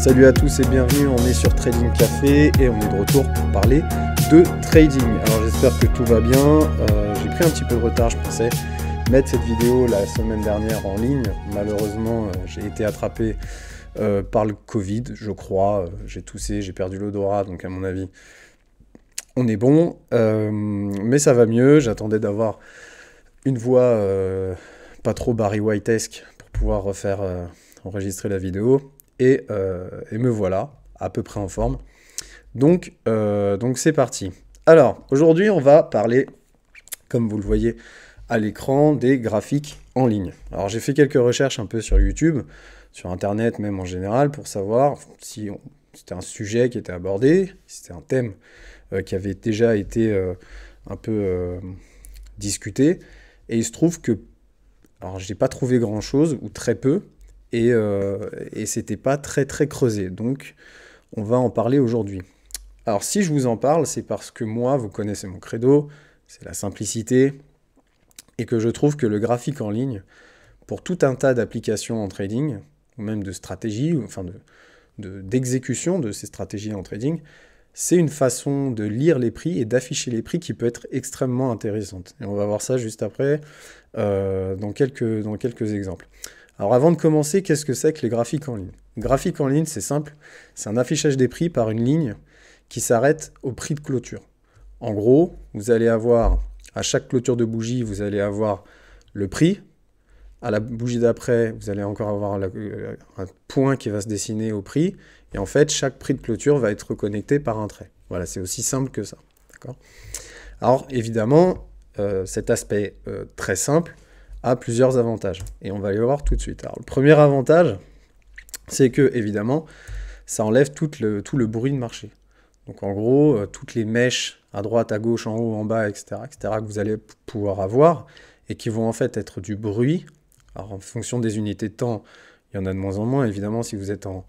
Salut à tous et bienvenue, on est sur Trading Café et on est de retour pour parler de trading. Alors j'espère que tout va bien, j'ai pris un petit peu de retard, je pensais mettre cette vidéo la semaine dernière en ligne. Malheureusement j'ai été attrapé par le Covid, je crois, j'ai toussé, j'ai perdu l'odorat, donc à mon avis on est bon, mais ça va mieux. J'attendais d'avoir une voix pas trop Barry White-esque pour pouvoir enregistrer la vidéo. Et me voilà, à peu près en forme. Donc c'est parti. Alors, aujourd'hui, on va parler, comme vous le voyez à l'écran, des graphiques en ligne. Alors, j'ai fait quelques recherches un peu sur YouTube, sur Internet même en général, pour savoir si c'était un sujet qui était abordé, si c'était un thème qui avait déjà été un peu discuté. Et il se trouve que, alors, je n'ai pas trouvé grand-chose, ou très peu, et c'était pas très creusé, donc on va en parler aujourd'hui. Alors si je vous en parle, c'est parce que moi, vous connaissez mon credo, c'est la simplicité, et que je trouve que le graphique en ligne, pour tout un tas d'applications en trading, ou même de stratégie, ou enfin d'exécution de ces stratégies en trading, c'est une façon de lire les prix et d'afficher les prix qui peut être extrêmement intéressante. Et on va voir ça juste après, dans quelques exemples. Alors avant de commencer, qu'est-ce que c'est que les graphiques en ligne? Graphique en ligne, c'est simple, c'est un affichage des prix par une ligne qui s'arrête au prix de clôture. En gros, vous allez avoir, à chaque clôture de bougie, vous allez avoir le prix. À la bougie d'après, vous allez encore avoir un point qui va se dessiner au prix. Et en fait, chaque prix de clôture va être reconnecté par un trait. Voilà, c'est aussi simple que ça. D'accord ? Alors évidemment, cet aspect très simple a plusieurs avantages, et on va les voir tout de suite. Alors, le premier avantage, c'est que, évidemment, ça enlève tout le bruit de marché. Donc, en gros, toutes les mèches à droite, à gauche, en haut, en bas, etc., que vous allez pouvoir avoir, et qui vont en fait être du bruit. Alors, en fonction des unités de temps, il y en a de moins en moins. Évidemment, si vous êtes en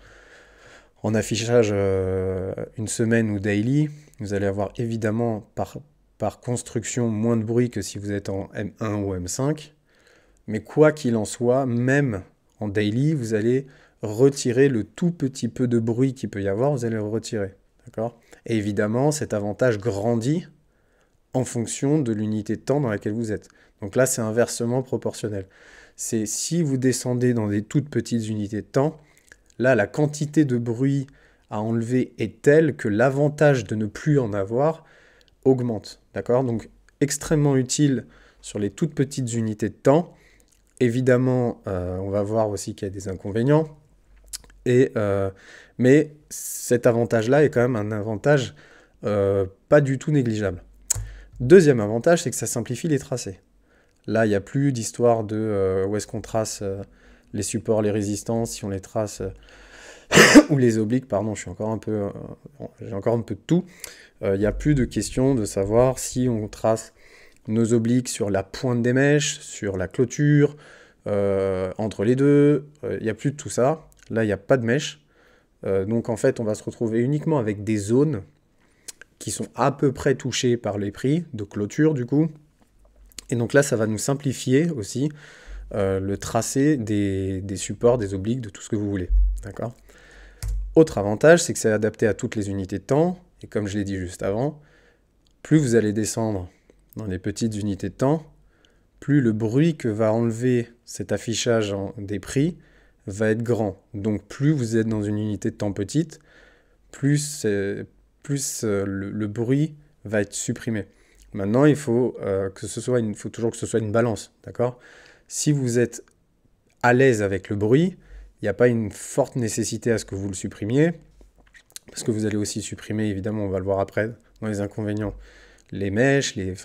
affichage une semaine ou daily, vous allez avoir évidemment, par construction, moins de bruit que si vous êtes en M1 ou M5. Mais quoi qu'il en soit, même en daily, vous allez retirer le tout petit peu de bruit qu'il peut y avoir, vous allez le retirer. D'accord ? Et évidemment, cet avantage grandit en fonction de l'unité de temps dans laquelle vous êtes. Donc là, c'est inversement proportionnel. C'est si vous descendez dans des toutes petites unités de temps, là, la quantité de bruit à enlever est telle que l'avantage de ne plus en avoir augmente. D'accord ? Donc, extrêmement utile sur les toutes petites unités de temps. Évidemment, on va voir aussi qu'il y a des inconvénients, mais cet avantage-là est quand même un avantage pas du tout négligeable. Deuxième avantage, c'est que ça simplifie les tracés. Là, il n'y a plus d'histoire de où est-ce qu'on trace les supports, les résistances, si on les trace, ou les obliques, pardon, j'ai encore un peu de tout. Il n'y a plus de question de savoir si on trace nos obliques sur la pointe des mèches, sur la clôture, entre les deux, il n'y a plus de tout ça. Là, il n'y a pas de mèche. Donc en fait, on va se retrouver uniquement avec des zones qui sont à peu près touchées par les prix de clôture du coup. Et donc là, ça va nous simplifier aussi le tracé des supports, des obliques, de tout ce que vous voulez. D'accord ? Autre avantage, c'est que c'est adapté à toutes les unités de temps. Et comme je l'ai dit juste avant, plus vous allez descendre dans les petites unités de temps, plus le bruit que va enlever cet affichage des prix va être grand. Donc plus vous êtes dans une unité de temps petite, plus le bruit va être supprimé. Maintenant, il faut toujours que ce soit une balance, d'accord ? Si vous êtes à l'aise avec le bruit, il n'y a pas une forte nécessité à ce que vous le supprimiez, parce que vous allez aussi supprimer, évidemment, on va le voir après, dans les inconvénients, les mèches, les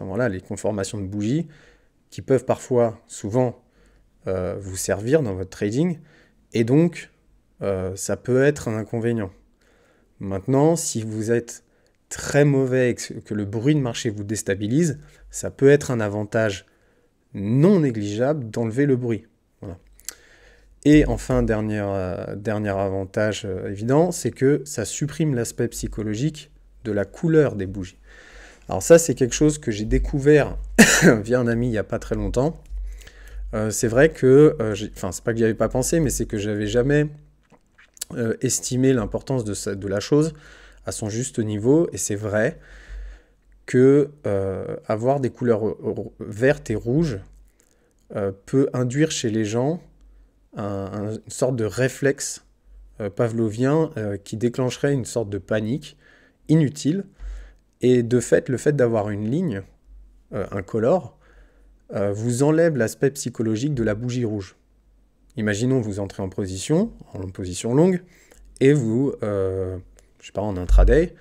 conformations de bougies, qui peuvent parfois, souvent, vous servir dans votre trading, et donc, ça peut être un inconvénient. Maintenant, si vous êtes très mauvais et que le bruit de marché vous déstabilise, ça peut être un avantage non négligeable d'enlever le bruit. Voilà. Et enfin, dernier avantage évident, c'est que ça supprime l'aspect psychologique de la couleur des bougies. Alors ça, c'est quelque chose que j'ai découvert via un ami il n'y a pas très longtemps. C'est vrai que, c'est pas que j'y avais pas pensé, mais c'est que j'avais jamais estimer l'importance de la chose à son juste niveau, et c'est vrai que avoir des couleurs vertes et rouges peut induire chez les gens une sorte de réflexe pavlovien qui déclencherait une sorte de panique inutile, et de fait, le fait d'avoir une ligne incolore vous enlève l'aspect psychologique de la bougie rouge. Imaginons vous entrez en position longue, et vous, je sais pas, en intraday,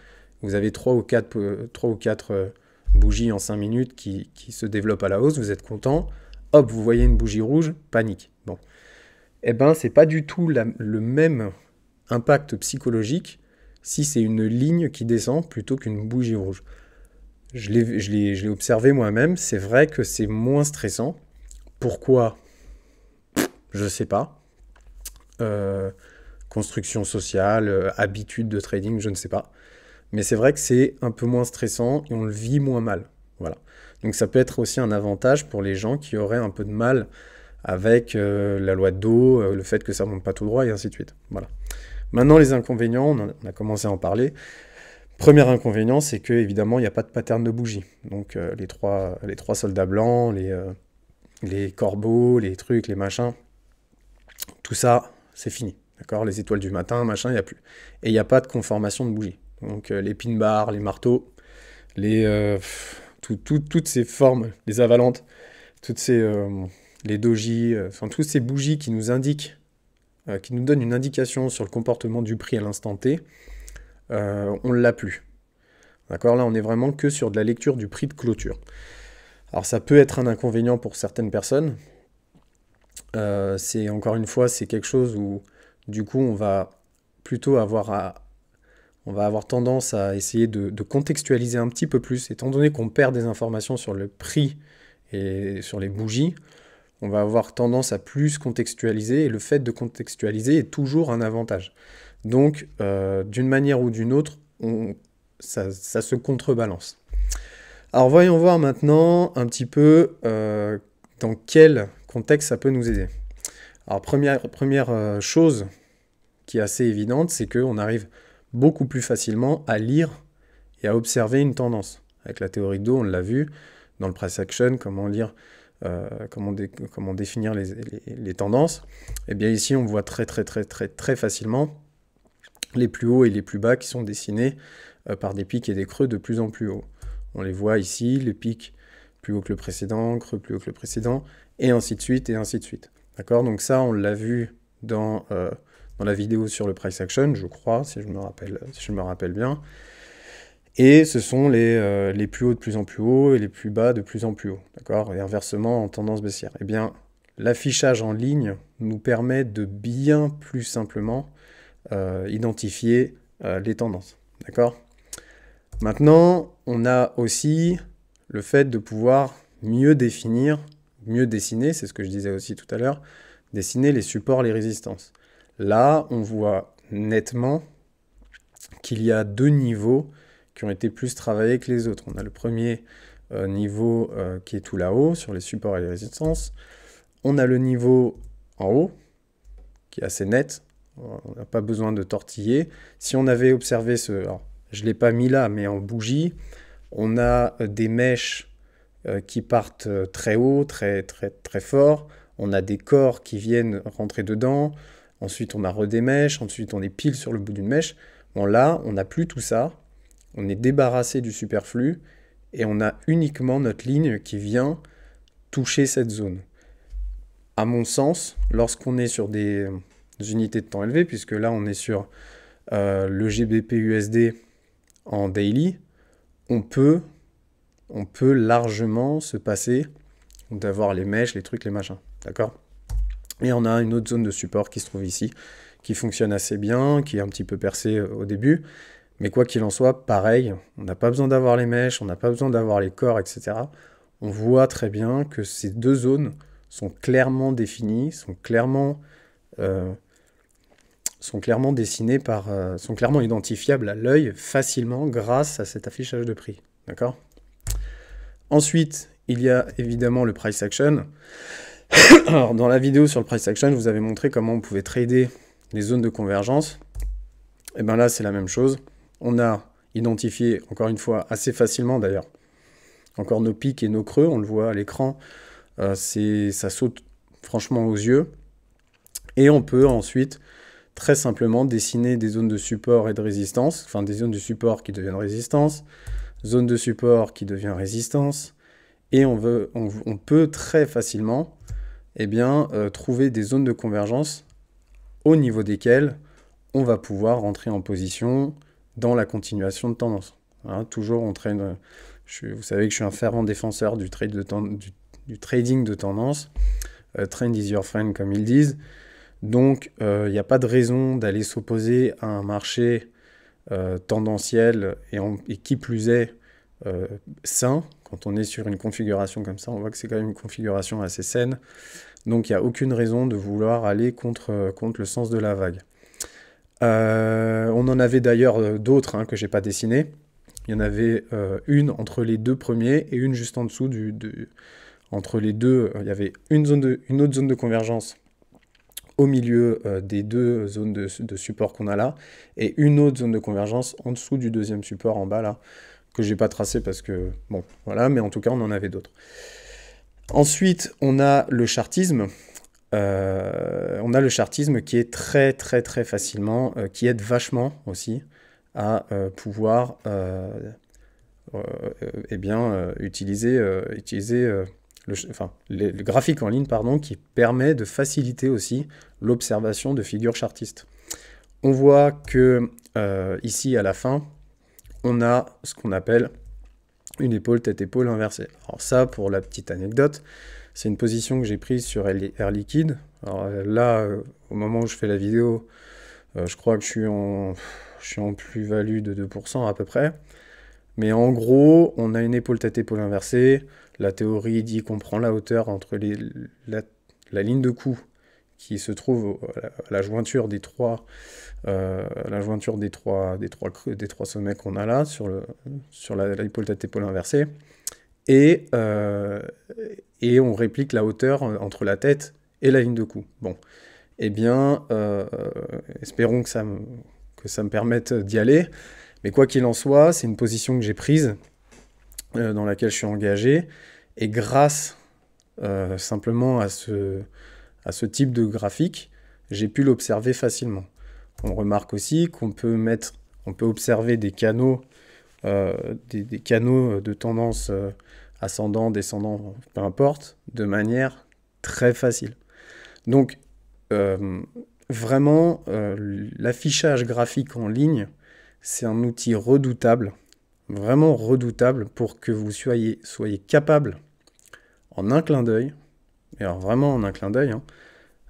vous avez 3 ou 4 bougies en 5 minutes qui se développent à la hausse, vous êtes content, hop, vous voyez une bougie rouge, panique. Bon. Eh ben, c'est pas du tout le même impact psychologique si c'est une ligne qui descend plutôt qu'une bougie rouge. Je l'ai observé moi-même, c'est vrai que c'est moins stressant. Pourquoi? Je sais pas. Construction sociale, habitude de trading, je ne sais pas. Mais c'est vrai que c'est un peu moins stressant et on le vit moins mal. Voilà. Donc ça peut être aussi un avantage pour les gens qui auraient un peu de mal avec la loi de dos, le fait que ça ne monte pas tout droit et ainsi de suite. Voilà. Maintenant, les inconvénients, on a commencé à en parler. Premier inconvénient, c'est que évidemment, il n'y a pas de pattern de bougie. Donc les trois soldats blancs, les corbeaux, les trucs, les machins, tout ça, c'est fini. D'accord? Les étoiles du matin, machin, il n'y a plus. Et il n'y a pas de conformation de bougie. Donc les pin bars, les marteaux, toutes ces formes, les avalantes, les dojis, enfin toutes ces bougies qui nous indiquent, qui nous donnent une indication sur le comportement du prix à l'instant T, on ne l'a plus. D'accord? Là, on est vraiment que sur de la lecture du prix de clôture. Alors ça peut être un inconvénient pour certaines personnes. Encore une fois, c'est quelque chose où du coup on va plutôt avoir tendance à essayer de contextualiser un petit peu plus, étant donné qu'on perd des informations sur le prix et sur les bougies, on va avoir tendance à plus contextualiser, et le fait de contextualiser est toujours un avantage. Donc, d'une manière ou d'une autre, ça se contrebalance. Alors, voyons voir maintenant un petit peu dans quel contexte ça peut nous aider. Alors, première chose qui est assez évidente, c'est qu'on arrive beaucoup plus facilement à lire et à observer une tendance. Avec la théorie de dos, on l'a vu, dans le price action, comment définir les tendances. Et bien ici, on voit très facilement les plus hauts et les plus bas qui sont dessinés par des pics et des creux de plus en plus hauts. On les voit ici, les pics plus haut que le précédent, creux plus haut que le précédent, et ainsi de suite, et ainsi de suite. D'accord? Donc ça, on l'a vu dans la vidéo sur le price action, je crois, si je me rappelle bien. Et ce sont les plus hauts de plus en plus haut et les plus bas de plus en plus haut. D'accord? Et inversement en tendance baissière. Eh bien, l'affichage en ligne nous permet de bien plus simplement identifier les tendances. D'accord? Maintenant, on a aussi le fait de pouvoir mieux dessiner, c'est ce que je disais aussi tout à l'heure, dessiner les supports, les résistances. Là, on voit nettement qu'il y a 2 niveaux qui ont été plus travaillés que les autres. On a le premier niveau qui est tout là-haut, sur les supports et les résistances. On a le niveau en haut, qui est assez net. On n'a pas besoin de tortiller. Si on avait observé alors, je ne l'ai pas mis là, mais en bougie, on a des mèches qui partent très haut, très fort. On a des corps qui viennent rentrer dedans. Ensuite, on a des mèches. Ensuite, on est pile sur le bout d'une mèche. Bon, là, on n'a plus tout ça. On est débarrassé du superflu. Et on a uniquement notre ligne qui vient toucher cette zone. À mon sens, lorsqu'on est sur des unités de temps élevées, puisque là, on est sur le GBP USD en daily, on peut largement se passer d'avoir les mèches, les trucs, les machins. D'accord? Et on a une autre zone de support qui se trouve ici, qui fonctionne assez bien, qui est un petit peu percée au début. Mais quoi qu'il en soit, pareil, on n'a pas besoin d'avoir les mèches, on n'a pas besoin d'avoir les corps, etc. On voit très bien que ces 2 zones sont clairement définies, sont clairement dessinées sont clairement identifiables à l'œil facilement grâce à cet affichage de prix. D'accord? Ensuite, il y a évidemment le price action. Alors, dans la vidéo sur le price action, je vous avais montré comment on pouvait trader les zones de convergence, et bien là c'est la même chose. On a identifié, encore une fois, assez facilement d'ailleurs, encore nos pics et nos creux, on le voit à l'écran, ça saute franchement aux yeux. Et on peut ensuite très simplement dessiner des zones de support et de résistance, enfin des zones de support qui deviennent résistance, zone de support qui devient résistance, et on peut très facilement trouver des zones de convergence au niveau desquelles on va pouvoir rentrer en position dans la continuation de tendance. Voilà, toujours on traîne, vous savez que je suis un fervent défenseur du trading de tendance, trend is your friend comme ils disent, donc il n'y a pas de raison d'aller s'opposer à un marché tendanciel et qui plus est sain. Quand on est sur une configuration comme ça, on voit que c'est quand même une configuration assez saine. Donc il n'y a aucune raison de vouloir aller contre le sens de la vague. On en avait d'ailleurs d'autres que je n'ai pas dessinées. Il y en avait une entre les deux premiers et une juste en dessous. Entre les deux, il y avait une autre zone de convergence au milieu des deux zones de support qu'on a là, et une autre zone de convergence en dessous du deuxième support en bas là, que j'ai pas tracé parce que, bon, voilà, mais en tout cas, on en avait d'autres. Ensuite, on a le chartisme. Qui est très facilement, qui aide vachement aussi à pouvoir utiliser le graphique en ligne, pardon, qui permet de faciliter aussi l'observation de figures chartistes. On voit que ici, à la fin, on a ce qu'on appelle une épaule tête-épaule inversée. Alors ça, pour la petite anecdote, c'est une position que j'ai prise sur Air Liquide. Alors là, au moment où je fais la vidéo, je crois que je suis en plus-value de 2% à peu près. Mais en gros, on a une épaule tête-épaule inversée. La théorie dit qu'on prend la hauteur entre la ligne de coup qui se trouve à la jointure des trois sommets qu'on a là sur l'épaule tête-épaule inversée, et on réplique la hauteur entre la tête et la ligne de coup. Bon, eh bien, espérons que ça me permette d'y aller, mais quoi qu'il en soit, c'est une position que j'ai prise, dans laquelle je suis engagé, et grâce simplement à ce type de graphique, j'ai pu l'observer facilement. On remarque aussi qu'on peut observer des canaux, des canaux de tendance ascendant, descendant, peu importe, de manière très facile. Donc, vraiment, l'affichage graphique en ligne, c'est un outil redoutable, vraiment redoutable, pour que vous soyez capable, en un clin d'œil, et alors vraiment en un clin d'œil,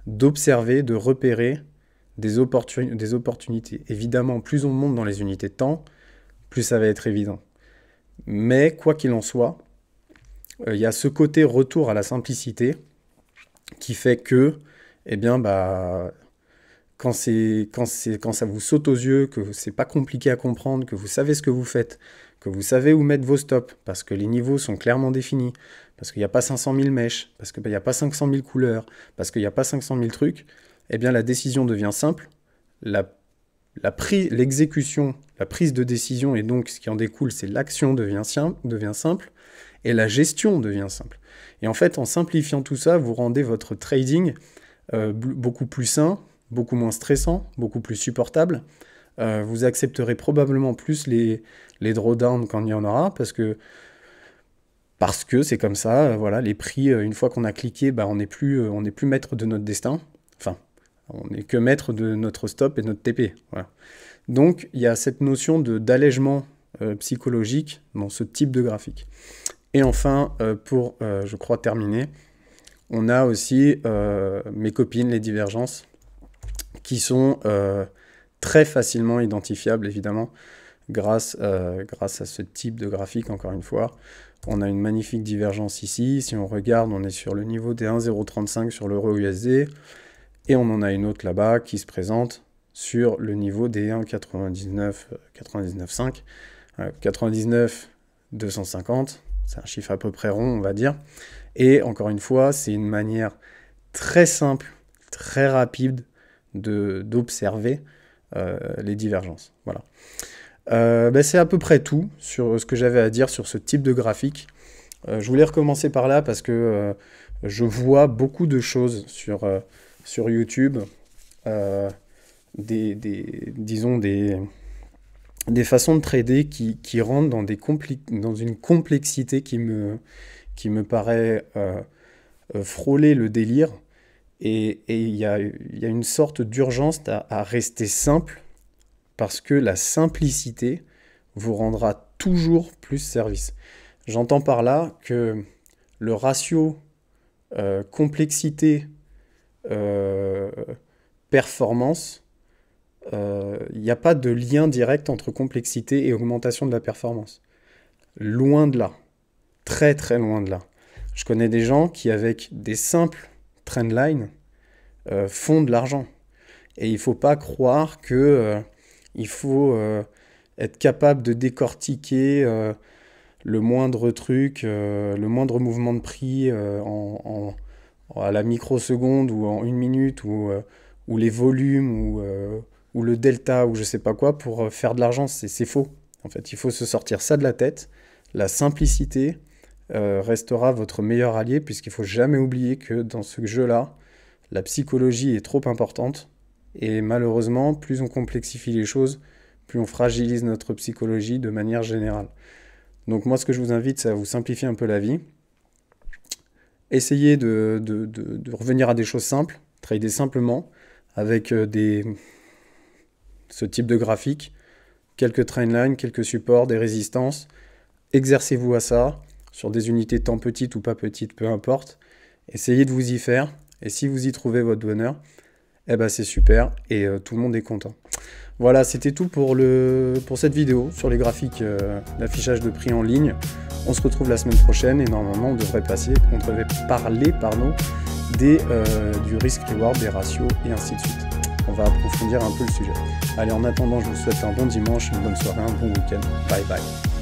d'observer, de repérer des opportunités. Évidemment, plus on monte dans les unités de temps, plus ça va être évident. Mais quoi qu'il en soit, il y a ce côté retour à la simplicité qui fait que, quand ça vous saute aux yeux, que c'est pas compliqué à comprendre, que vous savez ce que vous faites, que vous savez où mettre vos stops, parce que les niveaux sont clairement définis, parce qu'il n'y a pas 500 000 mèches, parce qu'il n'y a pas 500 000 couleurs, parce qu'il n'y a pas 500 000 trucs, eh bien la décision devient simple, l'exécution, la prise de décision, et donc ce qui en découle, c'est l'action devient simple, et la gestion devient simple. Et en fait, en simplifiant tout ça, vous rendez votre trading beaucoup plus sain, beaucoup moins stressant, beaucoup plus supportable. Vous accepterez probablement plus les drawdowns quand il y en aura, parce que c'est comme ça, voilà, les prix, une fois qu'on a cliqué, on n'est plus maître de notre destin. Enfin, on n'est que maître de notre stop et notre TP. Voilà. Donc, il y a cette notion d'allègement psychologique dans ce type de graphique. Et enfin, pour, je crois, terminer, on a aussi mes copines, les divergences, qui sont très facilement identifiables, évidemment, grâce à ce type de graphique, encore une fois. On a une magnifique divergence ici. Si on regarde, on est sur le niveau des 1,035 sur l'euro USD. Et on en a une autre là-bas qui se présente sur le niveau des 1,99,5. 99 250. C'est un chiffre à peu près rond, on va dire. Et encore une fois, c'est une manière très simple, très rapide d'observer les divergences. Voilà. C'est à peu près tout sur ce que j'avais à dire sur ce type de graphique. Je voulais recommencer par là parce que je vois beaucoup de choses sur YouTube, disons des façons de trader qui rentrent dans une complexité qui me paraît frôler le délire. Et il y a une sorte d'urgence à rester simple, parce que la simplicité vous rendra toujours plus service. J'entends par là que le ratio complexité performance, il n'y a pas de lien direct entre complexité et augmentation de la performance. Loin de là. Très très loin de là. Je connais des gens qui, avec des simples trendlines, font de l'argent. Et il ne faut pas croire que il faut être capable de décortiquer le moindre truc, le moindre mouvement de prix à la microseconde ou en 1 minute, ou les volumes, ou le delta, ou je sais pas quoi, pour faire de l'argent. C'est faux. En fait, il faut se sortir ça de la tête. La simplicité restera votre meilleur allié, puisqu'il ne faut jamais oublier que dans ce jeu-là, la psychologie est trop importante. Et malheureusement, plus on complexifie les choses, plus on fragilise notre psychologie de manière générale. Donc moi, ce que je vous invite, c'est à vous simplifier un peu la vie. Essayez de revenir à des choses simples, trader simplement, avec ce type de graphique, quelques trendlines, quelques supports, des résistances. Exercez-vous à ça, sur des unités tant petites ou pas petites, peu importe. Essayez de vous y faire, et si vous y trouvez votre bonheur, eh ben c'est super, et tout le monde est content. Voilà, c'était tout pour cette vidéo sur les graphiques d'affichage de prix en ligne. On se retrouve la semaine prochaine, et normalement on devrait parler du risk-reward, des ratios, et ainsi de suite. On va approfondir un peu le sujet. Allez, en attendant, je vous souhaite un bon dimanche, une bonne soirée, un bon week-end. Bye bye.